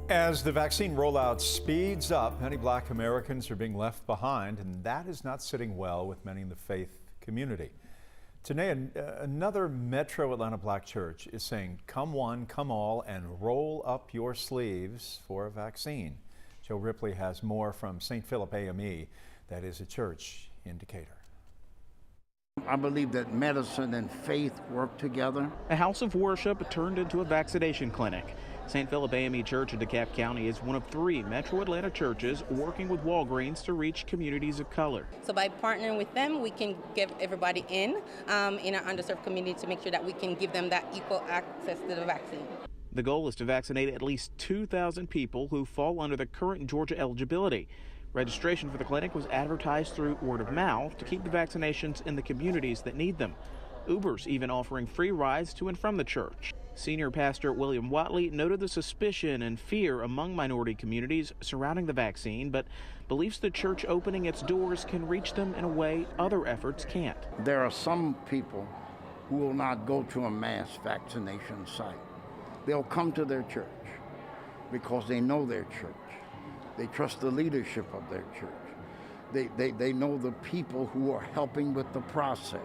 As the vaccine rollout speeds up, many Black Americans are being left behind, and that is not sitting well with many in the faith community. Today, another Metro Atlanta Black church is saying, come one, come all, and roll up your sleeves for a vaccine. Joe Ripley has more from St. Philip AME. That is a church in Decatur. I believe that medicine and faith work together. A house of worship turned into a vaccination clinic. St. Philip AME Church in DeKalb County is one of 3 Metro Atlanta churches working with Walgreens to reach communities of color. So by partnering with them, we can give everybody in our underserved community to make sure that we can give them that equal access to the vaccine. The goal is to vaccinate at least 2,000 people who fall under the current Georgia eligibility. Registration for the clinic was advertised through word of mouth to keep the vaccinations in the communities that need them. Uber's even offering free rides to and from the church. Senior Pastor William Watley noted the suspicion and fear among minority communities surrounding the vaccine, but believes the church opening its doors can reach them in a way other efforts can't. There are some people who will not go to a mass vaccination site. They'll come to their church because they know their church. They trust the leadership of their church. They know the people who are helping with the process.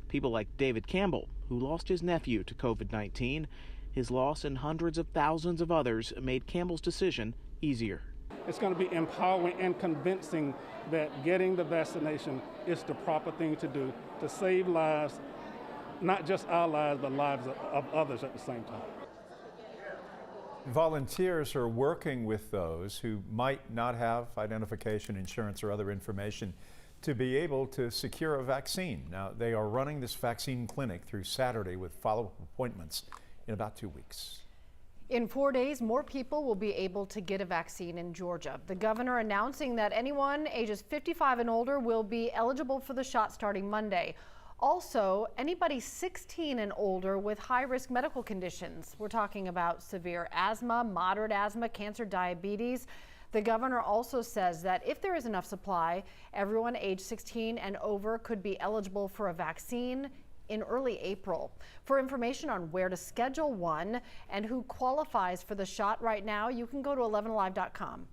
People like David Campbell, who lost his nephew to COVID-19. His loss and hundreds of thousands of others made Campbell's decision easier. It's going to be empowering and convincing that getting the vaccination is the proper thing to do to save lives, not just our lives, but lives of others at the same time. Volunteers are working with those who might not have identification, insurance, or other information to be able to secure a vaccine. Now, they are running this vaccine clinic through Saturday with follow-up appointments in about 2 weeks. In 4 days, more people will be able to get a vaccine in Georgia. The governor announcing that anyone ages 55 and older will be eligible for the shot starting Monday. Also, anybody 16 and older with high-risk medical conditions. We're talking about severe asthma, moderate asthma, cancer, diabetes. The governor also says that if there is enough supply, everyone age 16 and over could be eligible for a vaccine in early April. For information on where to schedule one and who qualifies for the shot right now, you can go to 11alive.com.